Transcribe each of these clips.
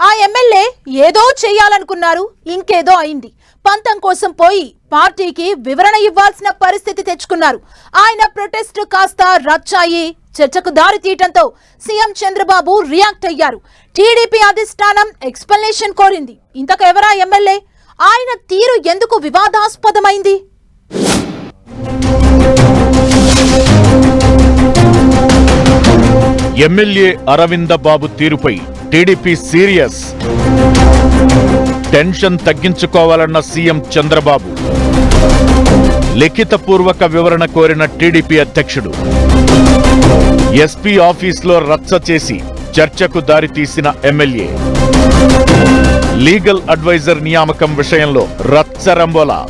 ఆ ఎమ్మెల్యే ఏదో చేయాలనుకున్నారు, ఇంకేదో అయింది. పంతం కోసం పోయి పార్టీకి వివరణ ఇవ్వాల్సిన పరిస్థితి తెచ్చుకున్నారు. ఆయన ప్రొటెస్ట్ కాస్త రచ్చాయి చర్చకు దారి తీయటంతో సీఎం చంద్రబాబు రియాక్ట్ అయ్యారు. టీడీపీ అధిష్టానం ఎక్స్‌ప్లనేషన్ కోరింది. ఇంతకెవరా ఎమ్మెల్యే? ఆయన తీరు ఎందుకు వివాదాస్పదమైంది? ఎమ్మెల్యే అరవింద బాబు తీరుపై టీడీపీ సీరియస్. టెన్షన్ తగ్గించుకోవాలన్న సీఎం చంద్రబాబు. లిఖితపూర్వక వివరణ కోరిన టీడీపీ అధ్యక్షుడు. ఎస్పీ ఆఫీస్లో రచ్చ చేసి చర్చకు దారితీసిన ఎమ్మెల్యే. లీగల్ అడ్వైజర్ నియామకం విషయంలో రచ్చరంబోలా.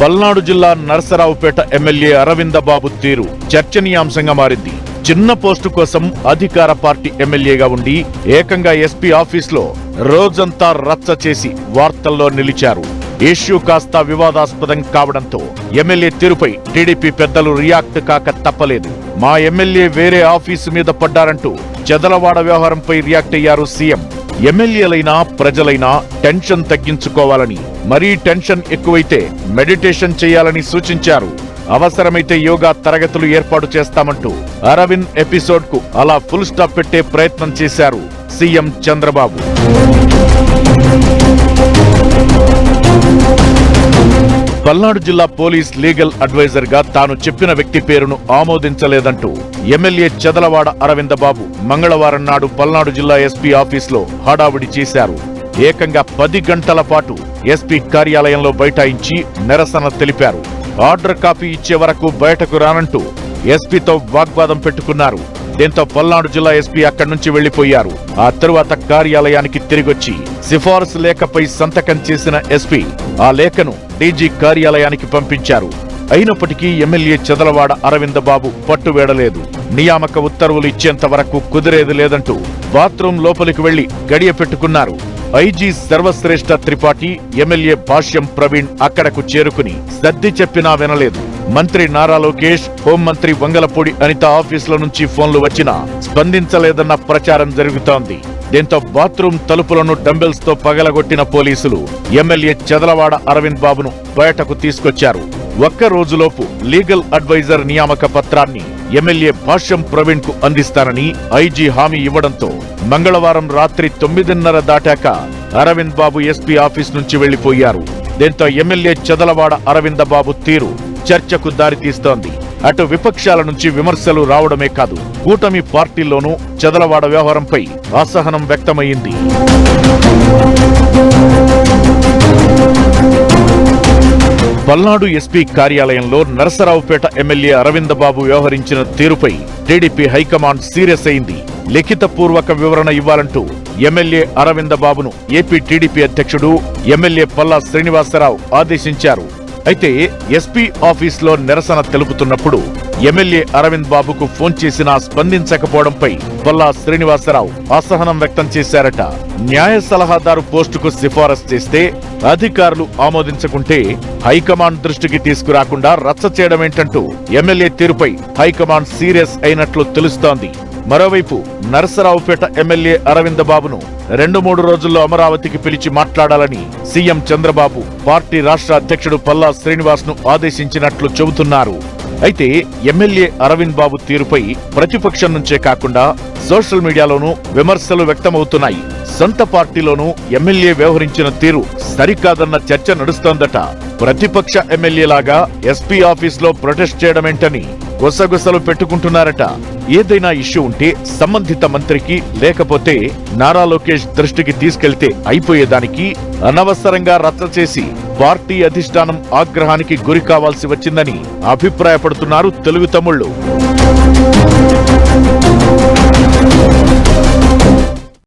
పల్నాడు జిల్లా నరసరావుపేట ఎమ్మెల్యే అరవింద బాబు తీరు చర్చనీయాంశంగా మారింది. చిన్న పోస్టు కోసం అధికార పార్టీ ఎమ్మెల్యేగా ఉండి ఏకంగా ఎస్పీ ఆఫీస్లో రోజంతా రచ్చ చేసి వార్తల్లో నిలిచారు. ఇష్యూ కాస్త వివాదాస్పదం కావడంతో ఎమ్మెల్యే తీరుపై టీడీపీ పెద్దలు రియాక్ట్ కాక తప్పలేదు. మా ఎమ్మెల్యే వేరే ఆఫీసు మీద పడ్డారంటూ చెదలవాడ వ్యవహారంపై రియాక్ట్ అయ్యారు సీఎం. ఎమ్మెల్యేలైనా ప్రజలైనా టెన్షన్ తగ్గించుకోవాలని, మరీ టెన్షన్ ఎక్కువైతే మెడిటేషన్ చేయాలని సూచించారు. అవసరమైతే యోగా తరగతులు ఏర్పాటు చేస్తామంటూ అరవింద్ ఎపిసోడ్ కు అలా ఫుల్ స్టాప్ పెట్టే ప్రయత్నం చేశారు సీఎం చంద్రబాబు. పల్నాడు జిల్లా పోలీస్ లీగల్ అడ్వైజర్ గా తాను చెప్పిన వ్యక్తి పేరును ఆమోదించలేదంటూ ఎమ్మెల్యే చెదలవాడ అరవింద బాబు మంగళవారం నాడు పల్నాడు జిల్లా ఎస్పీ ఆఫీస్లో హడావుడి చేశారు. ఏకంగా 10 గంటల పాటు ఎస్పీ కార్యాలయంలో బైఠాయించి నిరసన తెలిపారు. ఆర్డర్ కాపీ ఇచ్చే వరకు బయటకు రానంటూ ఎస్పీతో వాగ్వాదం పెట్టుకున్నారు. దీంతో పల్నాడు జిల్లా ఎస్పీ అక్కడి నుంచి వెళ్లిపోయారు. ఆ తరువాత కార్యాలయానికి తిరిగొచ్చి సిఫారసు లేఖపై సంతకం చేసిన ఎస్పీ ఆ లేఖను డీజీ కార్యాలయానికి పంపించారు. అయినప్పటికీ ఎమ్మెల్యే చెదలవాడ అరవింద బాబు పట్టువేడలేదు. నియామక ఉత్తర్వులు ఇచ్చేంత వరకు కుదిరేది లేదంటూ బాత్రూం లోపలికి వెళ్లి గడియ పెట్టుకున్నారు. ఐజీ సర్వశ్రేష్ఠ త్రిపాఠి, ఎమ్మెల్యే భాష్యం ప్రవీణ్ అక్కడకు చేరుకుని సర్ది చెప్పినా వినలేదు. మంత్రి నారా లోకేష్, హోంమంత్రి వంగలపూడి అనిత ఆఫీసుల నుంచి ఫోన్లు వచ్చినా స్పందించలేదన్న ప్రచారం జరుగుతోంది. దీంతో బాత్రూం తలుపులను డంబెల్స్ తో పగలగొట్టిన పోలీసులు ఎమ్మెల్యే చెదలవాడ అరవింద్ బాబును బయటకు తీసుకొచ్చారు. ఒక్క రోజులోపు లీగల్ అడ్వైజర్ నియామక పత్రాన్ని ఎమ్మెల్యే భాష్యం ప్రవీణ్ కు అందిస్తానని ఐజీ హామీ ఇవ్వడంతో మంగళవారం రాత్రి 9:30 దాటాక అరవింద్ బాబు ఎస్పీ ఆఫీస్ నుంచి వెళ్లిపోయారు. దీంతో ఎమ్మెల్యే చెదలవాడ అరవింద బాబు తీరు చర్చకు దారితీస్తోంది. అటు విపక్షాల నుంచి విమర్శలు రావడమే కాదు, కూటమి పార్టీల్లోనూ చెదలవాడ వ్యవహారంపై అసహనం వ్యక్తమైంది. పల్నాడు ఎస్పీ కార్యాలయంలో నరసరావుపేట ఎమ్మెల్యే అరవింద బాబు వ్యవహరించిన తీరుపై టీడీపీ హైకమాండ్ సీరియస్ అయింది. లిఖితపూర్వక వివరణ ఇవ్వాలంటూ ఎమ్మెల్యే అరవింద బాబును ఏపీ టీడీపీ అధ్యక్షుడు ఎమ్మెల్యే పల్లా శ్రీనివాసరావు ఆదేశించారు. అయితే ఎస్పీ ఆఫీస్లో నిరసన తెలుపుతున్నప్పుడు ఎమ్మెల్యే అరవింద్ బాబుకు ఫోన్ చేసినా స్పందించకపోవడంపై పల్లా శ్రీనివాసరావు అసహనం వ్యక్తం చేశారట. న్యాయ సలహాదారు పోస్టుకు సిఫారసు చేస్తే అధికారులు ఆమోదించకుంటే హైకమాండ్ దృష్టికి తీసుకురాకుండా రచ్చ చేయడమేంటంటూ ఎమ్మెల్యే తీరుపై హైకమాండ్ సీరియస్ అయినట్లు తెలుస్తోంది. మరోవైపు నరసరావుపేట ఎమ్మెల్యే అరవింద బాబును 2-3 రోజుల్లో అమరావతికి పిలిచి మాట్లాడాలని సీఎం చంద్రబాబు పార్టీ రాష్ట్ర అధ్యక్షుడు పల్లా శ్రీనివాస్ ను ఆదేశించినట్లు చెబుతున్నారు. అయితే ఎమ్మెల్యే అరవింద్ బాబు తీరుపై ప్రతిపక్షం నుంచే కాకుండా సోషల్ మీడియాలోనూ విమర్శలు వ్యక్తమవుతున్నాయి. సొంత పార్టీలోనూ ఎమ్మెల్యే వ్యవహరించిన తీరు సరికాదన్న చర్చ నడుస్తోందట. ప్రతిపక్ష ఎమ్మెల్యేలాగా ఎస్పీ ఆఫీస్లో ప్రొటెస్ట్ చేయడమేంటని గుసగుసలు పెట్టుకుంటున్నారట. ఏదైనా ఇష్యూ ఉంటే సంబంధిత మంత్రికి లేకపోతే నారా లోకేష్ దృష్టికి తీసుకెళ్తే అయిపోయేదానికి అనవసరంగా రచ్చ చేసి పార్టీ అధిష్టానం ఆగ్రహానికి గురి కావాల్సి వచ్చిందని అభిప్రాయపడుతున్నారు తెలుగు తమ్ముళ్లు.